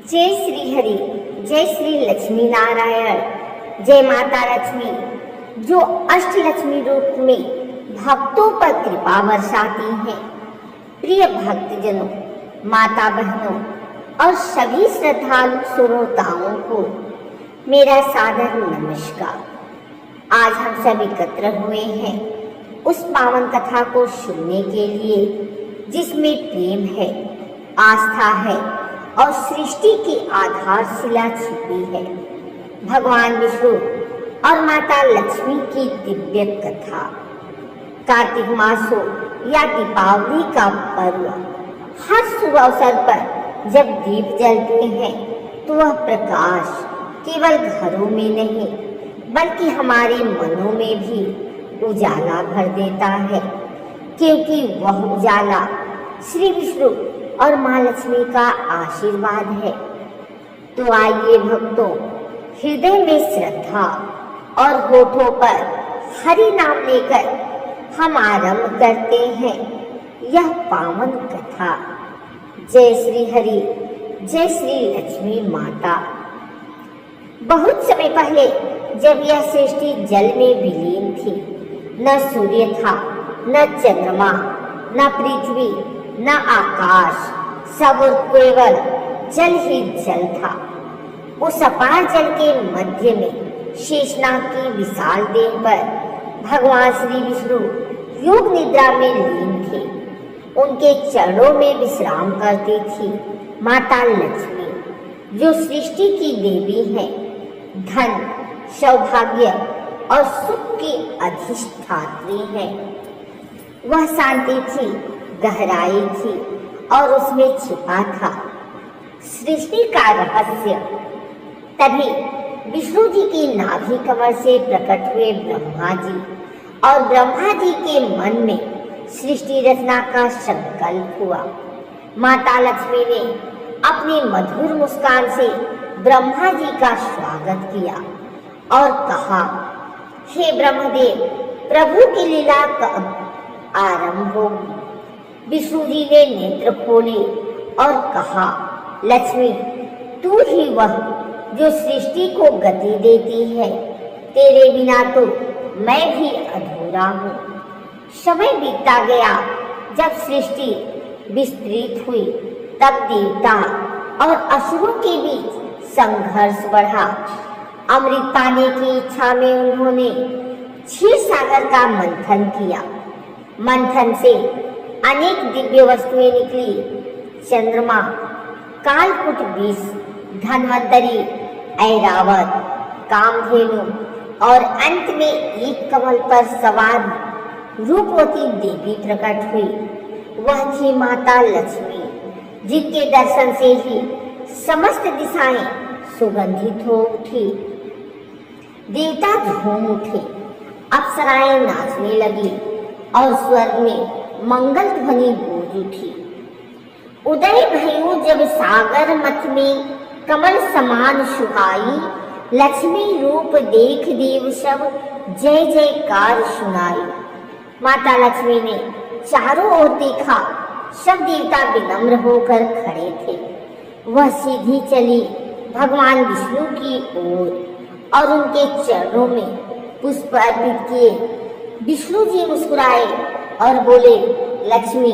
जय श्री हरि, जय श्री लक्ष्मी नारायण, जय माता लक्ष्मी जो अष्टलक्ष्मी रूप में भक्तों पर कृपा बरसाती हैं। प्रिय भक्तजनों, माता बहनों और सभी श्रद्धालु श्रोताओं को मेरा सादर नमस्कार। आज हम सब एकत्र हुए हैं उस पावन कथा को सुनने के लिए जिसमें प्रेम है, आस्था है और सृष्टि की आधारशिला छिपी है। भगवान विष्णु और माता लक्ष्मी की दिव्य कथा। कार्तिक मास हो या दीपावली का पर्व, हर शुभ अवसर पर जब दीप जलते हैं तो वह प्रकाश केवल घरों में नहीं बल्कि हमारे मनों में भी उजाला भर देता है, क्योंकि वह उजाला श्री विष्णु और माँ लक्ष्मी का आशीर्वाद है। तो आइए भक्तों, हृदय में श्रद्धा और होठों पर हरि नाम लेकर हम आरंभ करते हैं यह पावन कथा। जय श्री हरि, जय श्री लक्ष्मी माता। बहुत समय पहले जब यह सृष्टि जल में विलीन थी, न सूर्य था, न चंद्रमा, न पृथ्वी, न आकाश, सब केवल जल ही जल था। उस अपार जल के मध्य में शेषनाग की विशाल देह पर भगवान श्री विष्णु योग निद्रा में लीन थे। उनके चरणों में विश्राम करती थी माता लक्ष्मी जो सृष्टि की देवी है, धन, सौभाग्य और सुख की अधिष्ठात्री है। वह शांति थी, गहराई थी और उसमें छिपा था सृष्टि का रहस्य। तभी विष्णु जी की नाभि कमल से प्रकट हुए ब्रह्मा जी और ब्रह्मा जी के मन में सृष्टि रचना का संकल्प हुआ। माता लक्ष्मी ने अपनी मधुर मुस्कान से ब्रह्मा जी का स्वागत किया और कहा, हे ब्रह्मदेव, प्रभु की लीला कब आरंभ होगी। विष्णु जी ने नेत्र खोले और कहा, लक्ष्मी, तू ही वह जो सृष्टि को गति देती है। तेरे बिना तो मैं भी अधूरा हूँ। समय बीतता गया। जब सृष्टि विस्तृत हुई तब देवता और असुरों के बीच संघर्ष बढ़ा। अमृत पाने की इच्छा में उन्होंने क्षीर सागर का मंथन किया। मंथन से अनेक दिव्य वस्तुएं निकली। चंद्रमा, कालकूट विष, धन्वंतरी, ऐरावत, कामधेनु और अंत में एक कमल पर सवार रूपवती देवी प्रकट हुई। वह थी माता लक्ष्मी, जिनके दर्शन से ही समस्त दिशाएं सुगंधित हो उठी। देवता झूम उठे, अप्सराएं नाचने लगी और स्वर्ग में मंगल ध्वनि गूंज उठी। उदय भयो जब सागर मथ में कमल समान सुहाई। लक्ष्मी रूप देख देव सब जय जयकार सुनाई। माता लक्ष्मी ने चारों ओर देखा, सब देवता विनम्र होकर खड़े थे। वह सीधी चली भगवान विष्णु की ओर और उनके चरणों में पुष्प अर्पित किए। विष्णु जी मुस्कुराए और बोले, लक्ष्मी,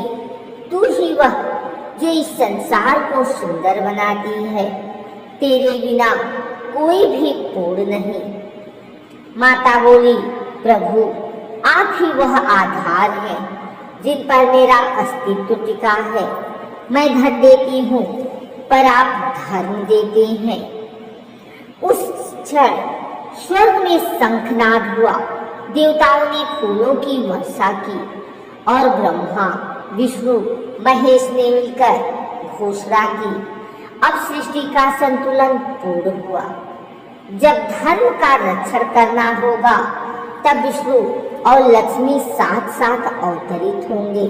तू ही वह जो इस संसार को सुंदर बनाती है। तेरे बिना कोई भी पूर्ण नहीं। माता बोली, प्रभु, आप ही वह आधार हैं जिन पर मेरा अस्तित्व टिका है। मैं धन देती हूँ पर आप धर्म देते हैं। उस क्षण स्वर्ग में शंखनाद हुआ। देवताओं ने फूलों की वर्षा की और ब्रह्मा, विष्णु, महेश ने मिलकर घोषणा की, अब सृष्टि का संतुलन पूर्ण हुआ। जब धर्म का रक्षण करना होगा तब विष्णु और लक्ष्मी साथ साथ अवतरित होंगे।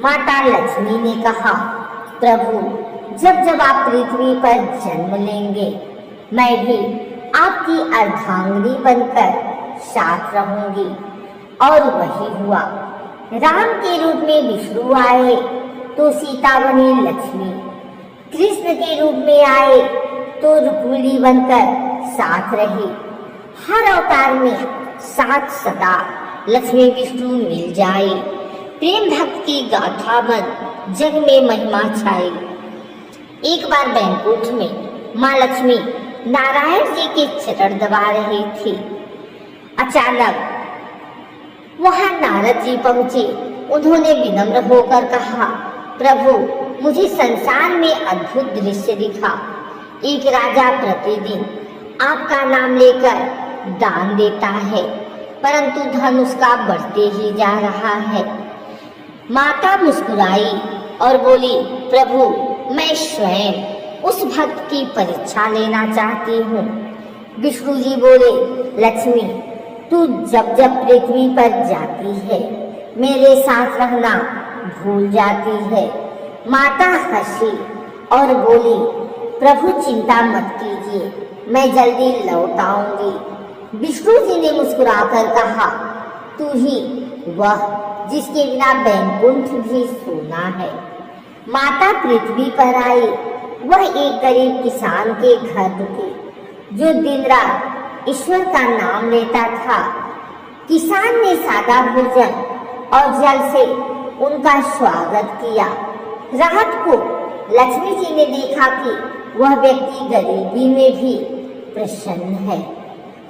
माता लक्ष्मी ने कहा, प्रभु, जब जब आप पृथ्वी पर जन्म लेंगे मैं भी आपकी अर्धांगिनी बनकर साथ रहूंगी। और वही हुआ। राम के रूप में विष्णु आए तो सीता बनी लक्ष्मी। कृष्ण के रूप में आए तो रुक्मिणी बनकर साथ रहे। हर अवतार में साथ सदा लक्ष्मी विष्णु मिल जाए। प्रेम भक्त की गाथा बन जग में महिमा छाए। एक बार बैकुंठ में माँ लक्ष्मी नारायण जी के चरण दबा रहे थे। अचानक वहां नारद जी पहुंचे। उन्होंने विनम्र होकर कहा, प्रभु, मुझे संसार में अद्भुत दृश्य दिखा। एक राजा प्रतिदिन आपका नाम लेकर दान देता है, परंतु धन उसका बढ़ते ही जा रहा है। माता मुस्कुराई और बोली, प्रभु, मैं स्वयं उस भक्त की परीक्षा लेना चाहती हूँ। विष्णु जी बोले, लक्ष्मी, तू जब जब पृथ्वी पर जाती है मेरे साथ रहना भूल जाती है। माता हंसी और बोली, प्रभु चिंता मत कीजिए, मैं जल्दी लौट आऊंगी। विष्णु जी ने मुस्कुराकर कहा, तू ही वह जिसके बिना बैकुंठ भी सोना है। माता पृथ्वी पर आई। वह एक गरीब किसान के घर रुकी जो दिन रात ईश्वर का नाम लेता था। किसान ने सादा भोजन और जल से उनका स्वागत किया। रात को लक्ष्मी जी ने देखा कि वह व्यक्ति गरीबी में भी प्रसन्न है।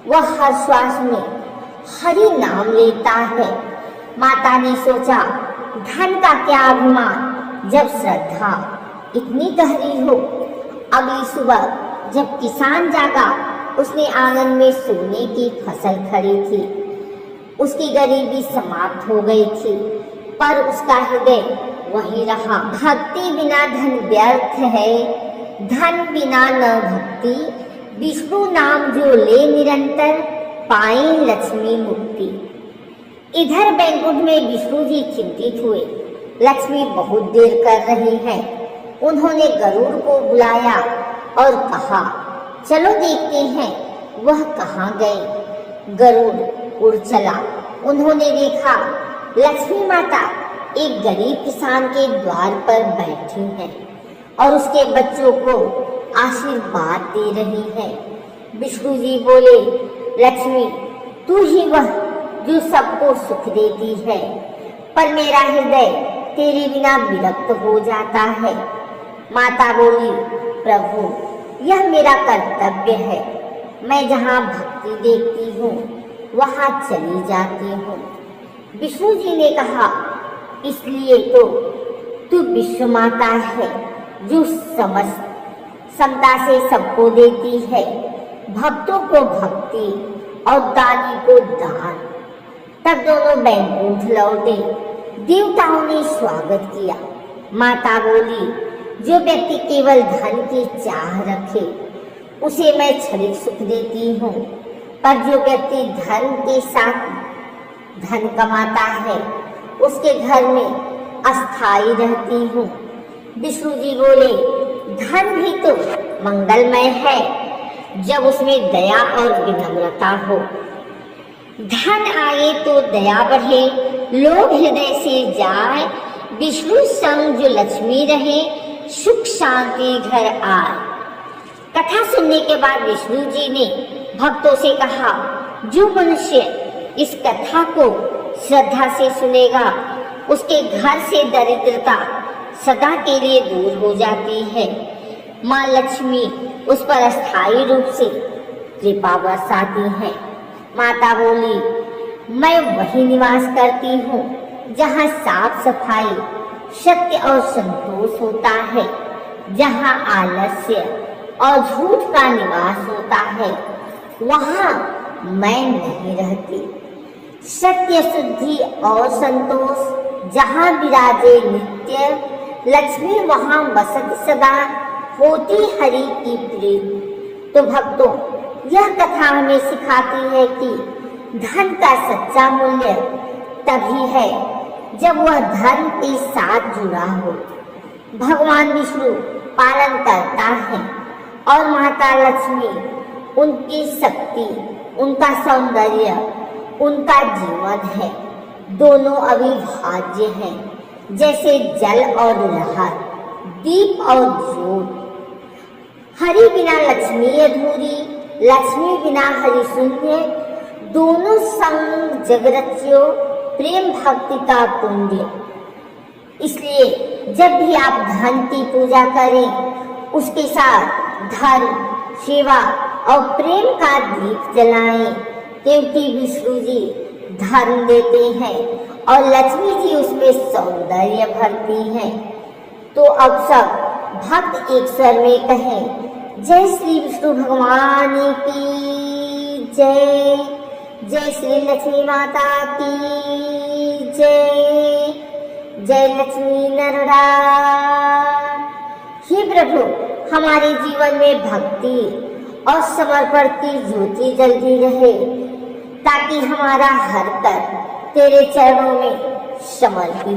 वह हर श्वास में हरि नाम लेता है। माता ने सोचा, धन का क्या अभिमान जब श्रद्धा इतनी गहरी हो। अगली सुबह जब किसान जागा, उसने आंगन में सोने की फसल खड़ी थी। उसकी गरीबी समाप्त हो गई थी, पर उसका हृदय वही रहा। भक्ति बिना धन व्यर्थ है, धन बिना न भक्ति। विष्णु नाम जो ले निरंतर, पाए लक्ष्मी मुक्ति। इधर बैकुंठ में विष्णु जी चिंतित हुए। लक्ष्मी बहुत देर कर रही है। उन्होंने गरुड़ को बुलाया और कहा, चलो देखते हैं वह कहाँ गए। गरुड़ उड़ चला। उन्होंने देखा लक्ष्मी माता एक गरीब किसान के द्वार पर बैठी है और उसके बच्चों को आशीर्वाद दे रही है। विष्णु जी बोले, लक्ष्मी, तू ही वह जो सबको सुख देती है, पर मेरा हृदय तेरे बिना विरक्त हो जाता है। माता बोली, प्रभु, यह मेरा कर्तव्य है। मैं जहाँ भक्ति देखती हूँ वहाँ चली जाती हूँ। विष्णु जी ने कहा, इसलिए तो तू विश्व माता है जो समस्त समता से सबको देती है, भक्तों को भक्ति और दानी को दान। तब दोनों बैकुंठ लौटे। देवताओं ने स्वागत किया। माता बोली, जो व्यक्ति केवल धन की चाह रखे उसे मैं क्षणिक सुख देती हूँ, पर जो व्यक्ति धन के साथ धन कमाता है उसके घर में अस्थायी रहती हूँ। विष्णु जी बोले, धन भी तो मंगलमय है जब उसमें दया और विनम्रता हो। धन आए तो दया बढ़े, लोभ हृदय से जाए। विष्णु संग जो लक्ष्मी रहे, सुख शांति घर आए। कथा सुनने के बाद विष्णु जी ने भक्तों से कहा, जो मनुष्य इस कथा को श्रद्धा से सुनेगा उसके घर से दरिद्रता सदा के लिए दूर हो जाती है। माँ लक्ष्मी उस पर अस्थायी रूप से कृपा बरसाती है। माता बोली, मैं वही निवास करती हूँ जहाँ साफ सफाई, सत्य और संतोष होता है, जहाँ आलस्य और झूठ का निवास होता है, वहाँ मैं नहीं रहती। सत्य, शुद्धि और संतोष जहाँ विराजे नित्य, लक्ष्मी वहाँ बसत सदा, होती हरि की प्रीत। तो भक्तों, यह कथा हमें सिखाती है कि धन का सच्चा मूल्य तभी है जब वह धन के साथ जुड़ा हो। भगवान विष्णु पालन करता है और माता लक्ष्मी उनकी शक्ति, उनका सौंदर्य, उनका जीवन है। दोनों अविभाज्य हैं, जैसे जल और लहर, दीप और ज्योत। हरि बिना लक्ष्मी अधूरी, लक्ष्मी बिना हरि शून्य। दोनों संग जग रच्यो, प्रेम भक्ति का पुण्य। इसलिए जब भी आप धन की पूजा करें, उसके साथ धर्म, सेवा और प्रेम का दीप जलाएं, क्योंकि विष्णु जी धर्म देते हैं और लक्ष्मी जी उसमें सौंदर्य भरती हैं। तो अब सब भक्त एक स्वर में कहें, जय श्री विष्णु भगवान की जय, जय श्री लक्ष्मी माता की जय, जय लक्ष्मी नारायण। हे प्रभु, हमारे जीवन में भक्ति और समर्पण की ज्योति जलती रहे, ताकि हमारा हर कर्म तेरे चरणों में समर्पित